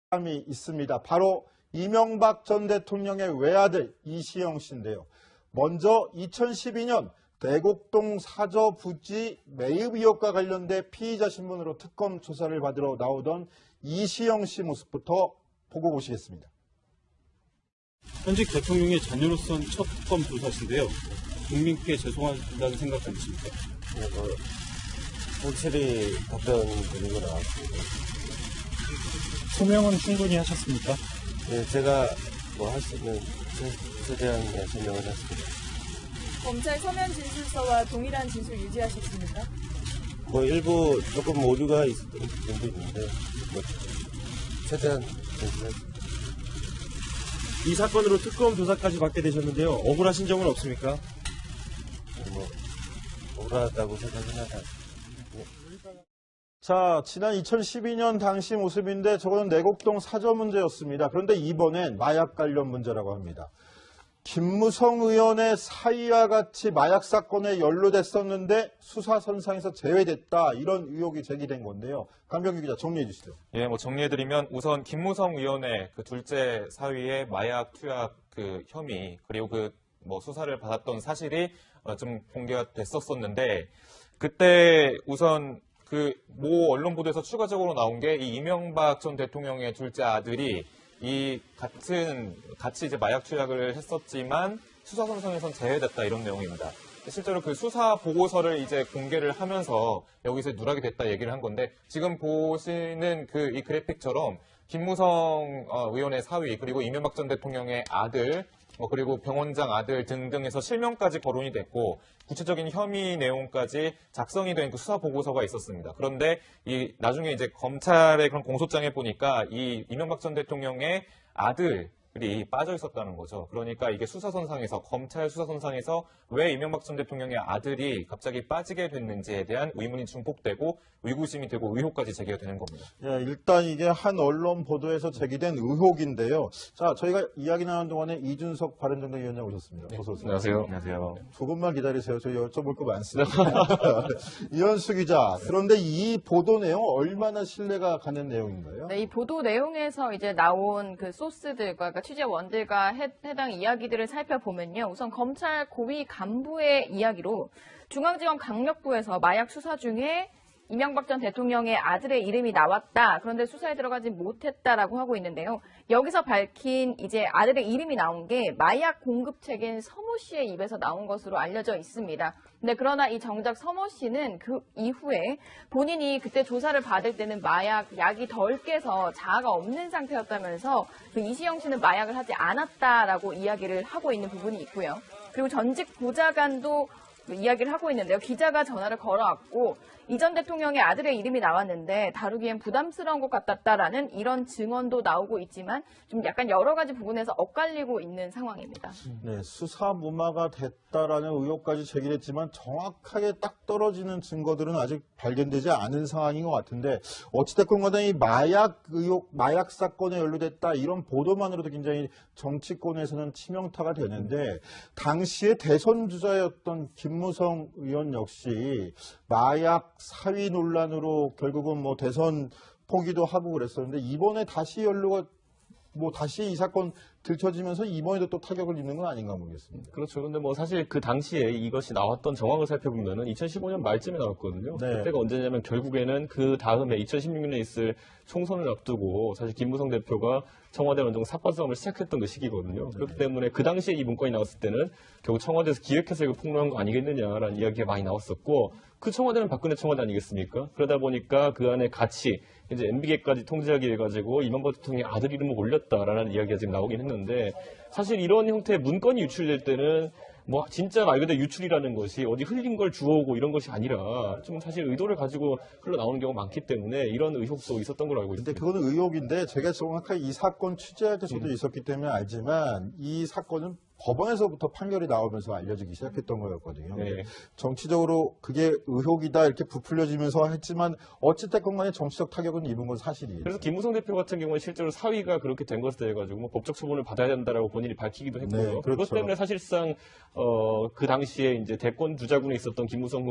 사람이 있습니다. 바로 이명박 전 대통령의 외아들 이시영 씨인데요. 먼저 2012년 대곡동 사저 부지 매입 의혹과 관련돼 피의자 신분으로 특검 조사를 받으러 나오던 이시영 씨 모습부터 보고 오시겠습니다. 현직 대통령의 자녀로선 첫 특검 조사신데요. 국민께 죄송하다는 생각 안 드십니까? 확실히 답변 드리고 나왔습니다. 소명은 충분히 하셨습니까? 네, 제가 할 수 있는 최대한 설명을 했습니다. 검찰 서면 진술서와 동일한 진술 유지하셨습니까? 일부 조금 오류가 있었던 부분도 있는데 최대한 진술했습니다. 이 사건으로 특검 조사까지 받게 되셨는데요. 억울하신 점은 없습니까? 억울하다고 생각은 하지 않습니다. 자, 지난 2012년 당시 모습인데 저거는 내곡동 사저 문제였습니다. 그런데 이번엔 마약 관련 문제라고 합니다. 김무성 의원의 사위와 같이 마약 사건에 연루됐었는데 수사선상에서 제외됐다. 이런 의혹이 제기된 건데요. 강병규 기자 정리해 주시죠. 예, 정리해드리면 우선 김무성 의원의 그 둘째 사위의 마약 투약 혐의 그리고 수사를 받았던 사실이 좀 공개가 됐었었는데 그때 우선 모 언론 보도에서 추가적으로 나온 게 이 이명박 전 대통령의 둘째 아들이 같이 이제 마약 투약을 했었지만 수사선상에선 제외됐다 이런 내용입니다. 실제로 그 수사 보고서를 이제 공개를 하면서 여기서 누락이 됐다 얘기를 한 건데 지금 보시는 이 그래픽처럼 김무성 의원의 사위 그리고 이명박 전 대통령의 아들 그리고 병원장 아들 등등해서 실명까지 거론이 됐고 구체적인 혐의 내용까지 작성이 된 그 수사 보고서가 있었습니다. 그런데 나중에 이제 검찰의 그런 공소장에 보니까 이 이명박 전 대통령의 아들이 빠져 있었다는 거죠. 그러니까 이게 검찰 수사선상에서 왜 이명박 전 대통령의 아들이 갑자기 빠지게 됐는지에 대한 의문이 증폭되고 의구심이 되고 의혹까지 제기가 되는 겁니다. 예, 일단 이게 한 언론 보도에서 제기된 의혹인데요. 자, 저희가 이야기 나눈 동안에 이준석 바른정당 위원장 오셨습니다. 어서 오세요. 안녕하세요. 안녕하세요. 조금만 기다리세요. 저희 여쭤볼 거 많습니다. 이현수 기자, 그런데 이 보도 내용 얼마나 신뢰가 가는 내용인가요? 네, 이 보도 내용에서 이제 나온 그 소스들과 그러니까 취재원들과 해당 이야기들을 살펴보면요. 우선 검찰 고위 간부의 이야기로 중앙지검 강력부에서 마약 수사 중에 이명박 전 대통령의 아들의 이름이 나왔다. 그런데 수사에 들어가지 못했다라고 하고 있는데요. 여기서 밝힌 이제 아들의 이름이 나온 게 마약 공급책인 서모 씨의 입에서 나온 것으로 알려져 있습니다. 근데 그러나 이 정작 서모 씨는 그 이후에 본인이 그때 조사를 받을 때는 약이 덜 깨서 자아가 없는 상태였다면서 그 이시영 씨는 마약을 하지 않았다라고 이야기를 하고 있는 부분이 있고요. 그리고 전직 보좌관도 이야기를 하고 있는데요. 기자가 전화를 걸어왔고 이 전 대통령의 아들의 이름이 나왔는데 다루기엔 부담스러운 것 같았다라는 이런 증언도 나오고 있지만 좀 약간 여러 가지 부분에서 엇갈리고 있는 상황입니다. 네, 수사 무마가 됐다라는 의혹까지 제기됐지만 정확하게 딱 떨어지는 증거들은 아직 발견되지 않은 상황인 것 같은데 어찌됐건 간에 이 마약 의혹, 마약 사건에 연루됐다 이런 보도만으로도 굉장히 정치권에서는 치명타가 되는데 당시에 대선 주자였던 김무성 의원 역시 마약 사위 논란으로 결국은 대선 포기도 하고 그랬었는데 이번에 다시 연루가 다시 이 사건 들춰지면서 이번에도 또 타격을 입는 건 아닌가 모르겠습니다. 그렇죠. 근데 사실 그 당시에 이것이 나왔던 정황을 살펴보면은 2015년 말쯤에 나왔거든요. 네. 그때가 언제냐면 결국에는 그 다음에 2016년에 있을 총선을 앞두고 사실 김무성 대표가 청와대 원정 삿바싸움을 시작했던 그 시기거든요. 그렇기 때문에 그 당시에 이 문건이 나왔을 때는 결국 청와대에서 기획해서 이거 폭로한 거 아니겠느냐라는 이야기가 많이 나왔었고 그 청와대는 박근혜 청와대 아니겠습니까? 그러다 보니까 그 안에 같이 이제 MB계까지 통제하기 해가지고 이명박 대통령의 아들 이름을 올렸다라는 이야기가 지금 나오긴 했는데 사실 이런 형태의 문건이 유출될 때는 진짜 말 그대로 유출이라는 것이 어디 흘린 걸 주워오고 이런 것이 아니라 좀 사실 의도를 가지고 흘러나오는 경우가 많기 때문에 이런 의혹도 있었던 걸로 알고 있습니다. 근데 그거는 의혹인데 제가 정확하게 이 사건 취재할 때 저도 있었기 때문에 알지만 이 사건은 법원에서부터 판결이 나오면서 알려지기 시작했던 거였거든요. 네. 정치적으로 그게 의혹이다 이렇게 부풀려지면서 했지만 어찌됐건 간에 정치적 타격은 입은 건 사실이에요. 그래서 김무성 대표 같은 경우는 실제로 사위가 그렇게 된 것에 대해 가지고 뭐 법적 처분을 받아야 된다라고 본인이 밝히기도 했고요. 네, 그렇죠. 그것 때문에 사실상 그 당시에 이제 대권 주자군에 있었던 김무성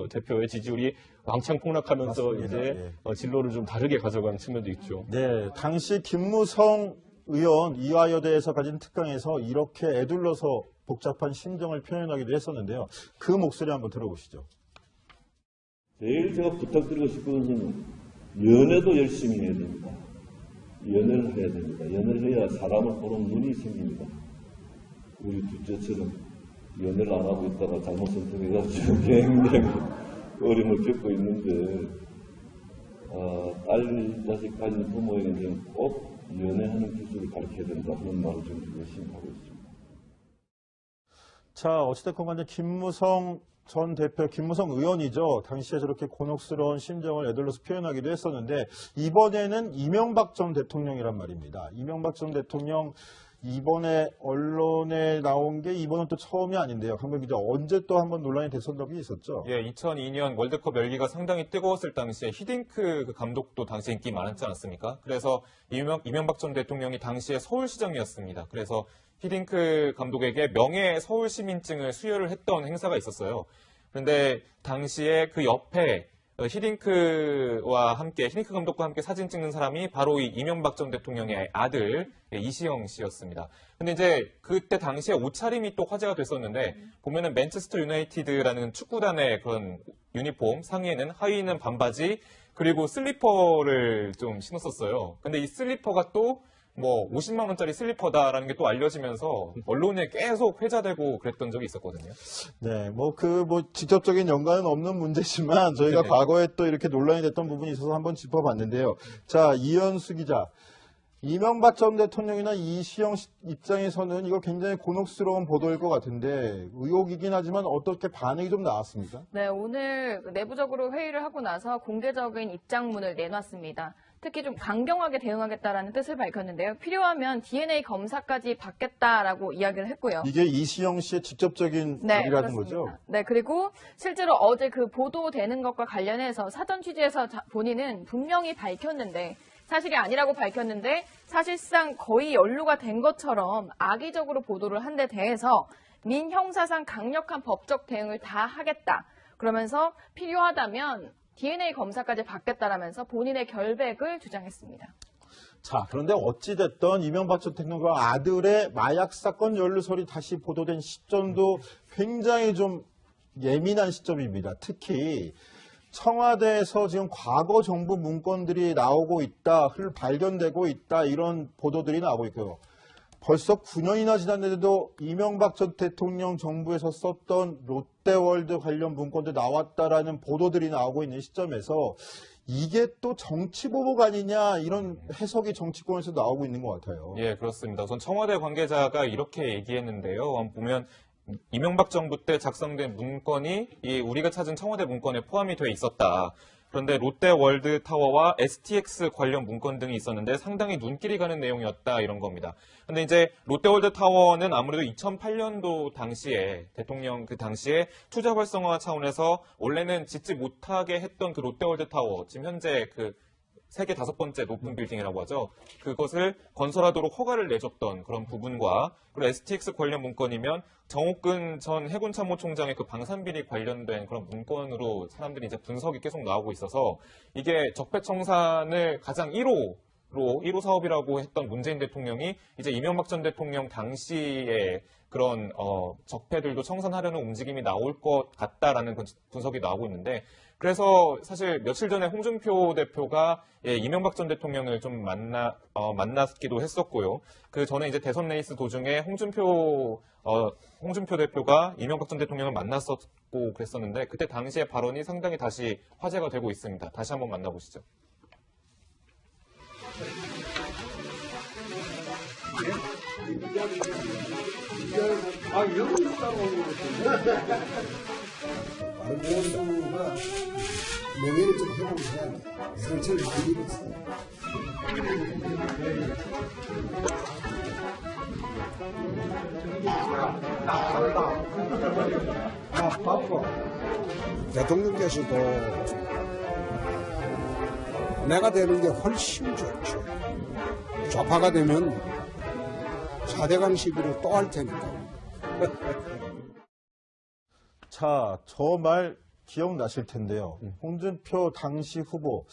대표의 지지율이 왕창 폭락하면서 맞습니다. 이제 예. 진로를 좀 다르게 가져간 측면도 있죠. 네, 당시 김무성 의원 이화여대에서 가진 특강에서 이렇게 애둘러서 복잡한 심정을 표현하기도 했었는데요. 그 목소리 한번 들어보시죠. 제일 제가 부탁드리고 싶은 것은 연애도 열심히 해야 됩니다. 연애를 해야 됩니다. 연애를 해야 사람을 보는 눈이 생깁니다. 우리 둘째처럼 연애를 안 하고 있다가 잘못 선택해가지고 굉장히 어려움을 겪고 있는데 딸 자식 가진 부모에게는 꼭 연애하는 기술을 가르쳐야 된다. 그런 말을 좀 열심히 하고 있습니다. 자, 어찌됐건 간에 김무성 전 대표, 김무성 의원이죠. 당시에 저렇게 곤혹스러운 심정을 애들러서 표현하기도 했었는데 이번에는 이명박 전 대통령이란 말입니다. 이명박 전 대통령 이번에 언론에 나온 게 이번은 또 처음이 아닌데요. 강변 기자, 언제 또 한번 논란이 됐었던 적이 있었죠? 예, 2002년 월드컵 열기가 상당히 뜨거웠을 당시에 히딩크 그 감독도 당시에 인기 많았지 않았습니까? 그래서 이명박 전 대통령이 당시에 서울시장이었습니다. 그래서 히딩크 감독에게 명예 서울시민증을 수여를 했던 행사가 있었어요. 그런데 당시에 그 옆에 히딩크 감독과 함께 사진 찍는 사람이 바로 이 이명박 전 대통령의 아들 이시영 씨였습니다. 근데 이제 그때 당시에 옷차림이 또 화제가 됐었는데 보면은 맨체스터 유나이티드라는 축구단의 그런 유니폼 상의에는 하의는 반바지 그리고 슬리퍼를 좀 신었었어요. 근데 이 슬리퍼가 또 뭐 50만 원짜리 슬리퍼다라는 게 또 알려지면서 언론에 계속 회자되고 그랬던 적이 있었거든요. 네, 직접적인 연관은 없는 문제지만 저희가 네네. 과거에 또 이렇게 논란이 됐던 부분이 있어서 한번 짚어봤는데요. 자, 이현수 기자. 이명박 전 대통령이나 이시영 씨 입장에서는 이거 굉장히 곤혹스러운 보도일 것 같은데 의혹이긴 하지만 어떻게 반응이 좀 나왔습니까? 네, 오늘 내부적으로 회의를 하고 나서 공개적인 입장문을 내놨습니다. 특히 좀 강경하게 대응하겠다라는 뜻을 밝혔는데요. 필요하면 DNA 검사까지 받겠다라고 이야기를 했고요. 이게 이시영 씨의 직접적인 네, 얘기라는 그렇습니다. 거죠? 네, 그리고 실제로 어제 그 보도되는 것과 관련해서 사전 취재에서 본인은 분명히 밝혔는데 사실이 아니라고 밝혔는데 사실상 거의 연루가 된 것처럼 악의적으로 보도를 한 데 대해서 민형사상 강력한 법적 대응을 다 하겠다. 그러면서 필요하다면 DNA 검사까지 받겠다라면서 본인의 결백을 주장했습니다. 자, 그런데 어찌됐든 이명박 전 대통령과 아들의 마약 사건 연루설이 다시 보도된 시점도 굉장히 좀 예민한 시점입니다. 특히 청와대에서 지금 과거 정부 문건들이 나오고 있다, 발견되고 있다 이런 보도들이 나오고 있고요. 벌써 9년이나 지났는데도 이명박 전 대통령 정부에서 썼던 롯데월드 관련 문건도 나왔다라는 보도들이 나오고 있는 시점에서 이게 또 정치보복 아니냐 이런 해석이 정치권에서 나오고 있는 것 같아요. 예, 그렇습니다. 우선 청와대 관계자가 이렇게 얘기했는데요. 보면 이명박 정부 때 작성된 문건이 우리가 찾은 청와대 문건에 포함이 돼 있었다. 그런데 롯데월드 타워와 STX 관련 문건 등이 있었는데 상당히 눈길이 가는 내용이었다 이런 겁니다. 근데 이제 롯데월드 타워는 아무래도 2008년도 당시에 대통령 그 당시에 투자 활성화 차원에서 원래는 짓지 못하게 했던 그 롯데월드 타워 지금 현재 그 세계 5번째 높은 빌딩이라고 하죠. 그것을 건설하도록 허가를 내줬던 그런 부분과 그리고 STX 관련 문건이면 정옥근 전 해군참모총장의 그 방산비리 관련된 그런 문건으로 사람들이 이제 분석이 계속 나오고 있어서 이게 적폐청산을 가장 1호 사업이라고 했던 문재인 대통령이 이제 이명박 전 대통령 당시에 그런 적폐들도 청산하려는 움직임이 나올 것 같다라는 분석이 나오고 있는데 그래서 사실 며칠 전에 홍준표 대표가 이명박 전 대통령을 좀 만났기도 했었고요. 그 전에 이제 대선 레이스 도중에 홍준표 대표가 이명박 전 대통령을 만났었고 그랬었는데 그때 당시의 발언이 상당히 다시 화제가 되고 있습니다. 다시 한번 만나보시죠. 다른 정부가 명예를 좀 회복해야 돼. 상처를 많이 입었어. 대통령께서도 내가 되는 게 훨씬 좋죠. 좌파가 되면 4대강 시비를 또 할 테니까. 자, 저 말 기억나실 텐데요. 홍준표 당시 후보,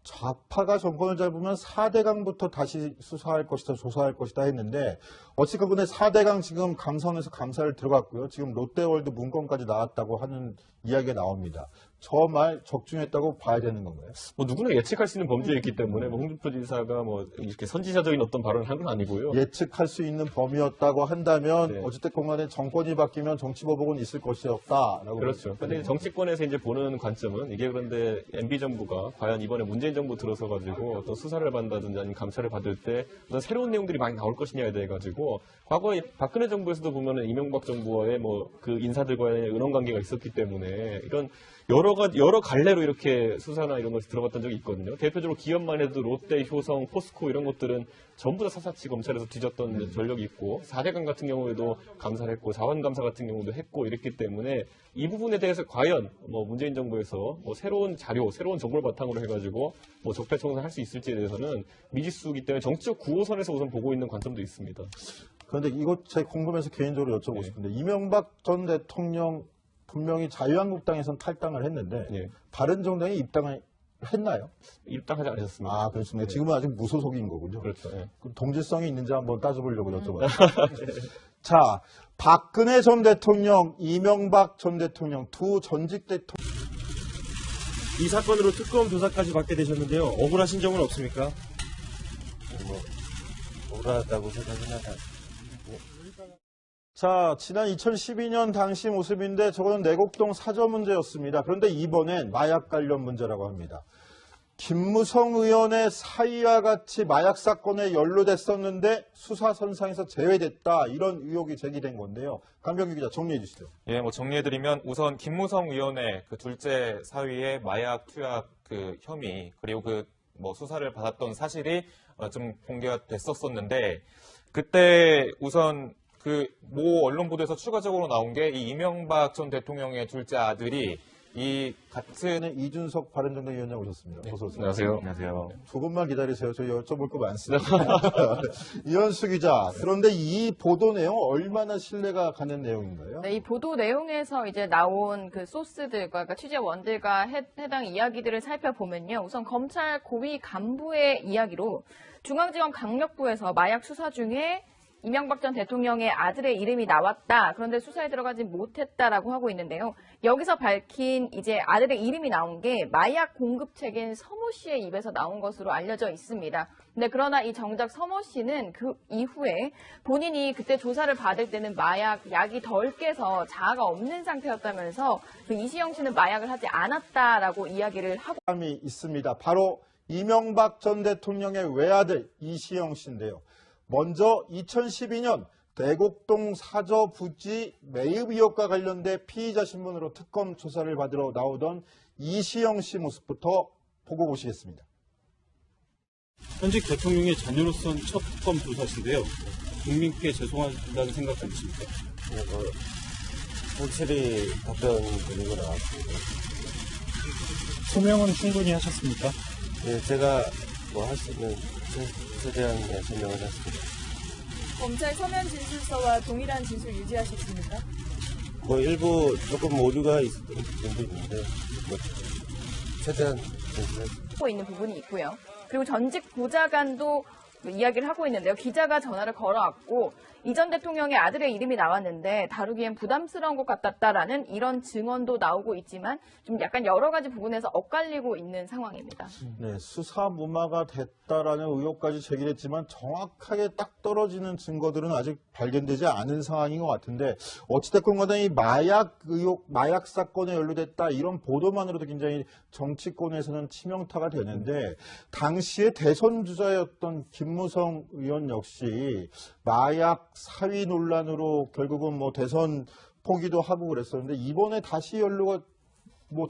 좌파가 정권을 잡으면 4대강부터 다시 수사할 것이다, 조사할 것이다 했는데, 어찌됐건 근데 4대강 지금 감사원에서 감사를 들어갔고요. 지금 롯데월드 문건까지 나왔다고 하는 이야기가 나옵니다. 저 말 적중했다고 봐야 되는 건가요? 뭐 누구나 예측할 수 있는 범죄였기 때문에 뭐 홍준표 지사가 뭐 이렇게 선지자적인 어떤 발언을 한 건 아니고요. 예측할 수 있는 범위였다고 한다면 네. 어찌됐건 간에 정권이 바뀌면 정치보복은 있을 것이었다라고. 그렇죠. 근데 정치권에서 이제 보는 관점은 이게 그런데 MB 정부가 과연 이번에 문재인 정부 들어서 가지고 어떤 수사를 받는다든지 아니면 감찰을 받을 때 어떤 새로운 내용들이 많이 나올 것이냐에 대해 가지고 과거에 박근혜 정부에서도 보면은 이명박 정부와의 뭐 그 인사들과의 은원 관계가 있었기 때문에 이런 여러 갈래로 이렇게 수사나 이런 것이 들어갔던 적이 있거든요. 대표적으로 기업만 해도 롯데, 효성, 포스코 이런 것들은 전부 다 사사치 검찰에서 뒤졌던 전력이 있고 4대강 같은 경우에도 감사를 했고 자원감사 같은 경우도 했고 이랬기 때문에 이 부분에 대해서 과연 뭐 문재인 정부에서 뭐 새로운 자료, 새로운 정보를 바탕으로 해가지고 뭐 적폐청산 할 수 있을지에 대해서는 미지수이기 때문에 정치적 9호선에서 우선 보고 있는 관점도 있습니다. 그런데 이거 제가 궁금해서 개인적으로 여쭤보고 싶은데 이명박 전 대통령 분명히 자유한국당에선 탈당을 했는데 예. 바른정당에 입당을 했나요? 입당하지 않으셨습니다. 아, 그렇습니다. 지금은 아직 무소속인 거군요. 그렇죠. 예. 그럼 동질성이 있는지 한번 따져보려고 여쭤봤습니다. 자, 박근혜 전 대통령, 이명박 전 대통령 두 전직 대통령. 이 사건으로 특검 조사까지 받게 되셨는데요. 억울하신 점은 없습니까? 뭐 억울하다고 생각은 하다. 자, 지난 2012년 당시 모습인데 저거는 내곡동 사저 문제였습니다. 그런데 이번엔 마약 관련 문제라고 합니다. 김무성 의원의 사위와 같이 마약 사건에 연루됐었는데 수사선상에서 제외됐다. 이런 의혹이 제기된 건데요. 강병규 기자 정리해 주시죠. 예, 뭐 정리해드리면 우선 김무성 의원의 그 둘째 사위의 마약 투약 그 혐의 그리고 그 뭐 수사를 받았던 사실이 좀 공개가 됐었었는데 그때 우선 그 모 언론 보도에서 추가적으로 나온 게 이 이명박 전 대통령의 둘째 아들이 이 같은 이준석 바른정당 위원장 오셨습니다. 어서 오세요. 안녕하세요. 안녕하세요. 조금만 기다리세요. 저 여쭤볼 거 많습니다. 이현수 기자, 그런데 이 보도 내용 얼마나 신뢰가 가는 내용인가요? 네, 이 보도 내용에서 이제 나온 그 소스들과, 그러니까 취재원들과 해당 이야기들을 살펴보면요. 우선 검찰 고위 간부의 이야기로 중앙지검 강력부에서 마약 수사 중에 이명박 전 대통령의 아들의 이름이 나왔다. 그런데 수사에 들어가지 못했다라고 하고 있는데요. 여기서 밝힌 이제 아들의 이름이 나온 게 마약 공급책인 서모 씨의 입에서 나온 것으로 알려져 있습니다. 근데 그러나 이 정작 서모 씨는 그 이후에 본인이 그때 조사를 받을 때는 약이 덜 깨서 자아가 없는 상태였다면서 그 이시영 씨는 마약을 하지 않았다라고 이야기를 하고 사람이 있습니다. 바로 이명박 전 대통령의 외아들 이시영 씨인데요. 먼저 2012년 내곡동 사저 부지 매입 의혹과 관련돼 피의자 신문으로 특검 조사를 받으러 나오던 이시영 씨 모습부터 보고 보시겠습니다. 현직 대통령의 자녀로선 첫 특검 조사신데요. 국민께 죄송하다는 생각 없으십니까? 확실히 답변 드리고 나왔습니다. 소명은 충분히 하셨습니까? 예, 제가 뭐 할 수 있는 최대한 설명을 했습니다. 검찰 서면 진술서와 동일한 진술 유지하셨습니까? 뭐 일부 조금 오류가 있는 부분도 있는데 뭐 최대한 하고 있는 부분이 있고요. 그리고 전직 보좌관도 이야기를 하고 있는데요. 기자가 전화를 걸어왔고 이 전 대통령의 아들의 이름이 나왔는데 다루기엔 부담스러운 것 같았다라는 이런 증언도 나오고 있지만 좀 약간 여러 가지 부분에서 엇갈리고 있는 상황입니다. 네, 수사 무마가 됐다라는 의혹까지 제기됐지만 정확하게 딱 떨어지는 증거들은 아직 발견되지 않은 상황인 것 같은데 어찌됐건 간에 이 마약 의혹, 마약 사건에 연루됐다 이런 보도만으로도 굉장히 정치권에서는 치명타가 되는데 당시에 대선 주자였던 김무성 의원 역시 마약 사위 논란으로 결국은 뭐 대선 포기도 하고 그랬었는데 이번에 다시 연루가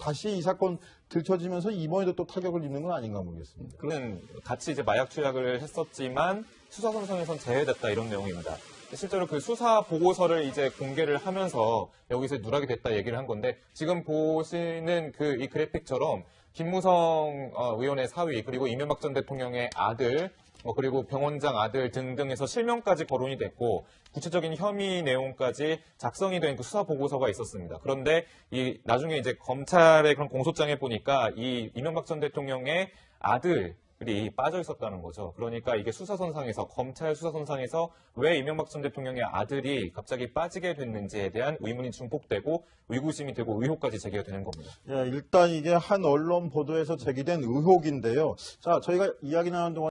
다시 이 사건 들춰지면서 이번에도 또 타격을 입는 건 아닌가 모르겠습니다. 그는 같이 이제 마약 투약을 했었지만 수사선상에선 제외됐다 이런 내용입니다. 실제로 그 수사 보고서를 이제 공개를 하면서 여기서 누락이 됐다 얘기를 한 건데 지금 보시는 그 이 그래픽처럼 김무성 의원의 사위 그리고 이명박 전 대통령의 아들 그리고 병원장 아들 등등에서 실명까지 거론이 됐고 구체적인 혐의 내용까지 작성이 된 그 수사 보고서가 있었습니다. 그런데 이 나중에 이제 검찰의 그런 공소장에 보니까 이 이명박 전 대통령의 아들이 빠져 있었다는 거죠. 그러니까 이게 수사선상에서 검찰 수사선상에서 왜 이명박 전 대통령의 아들이 갑자기 빠지게 됐는지에 대한 의문이 증폭되고 의구심이 되고 의혹까지 제기가 되는 겁니다. 예, 일단 이게 한 언론 보도에서 제기된 의혹인데요. 자, 저희가 이야기 나눈 동안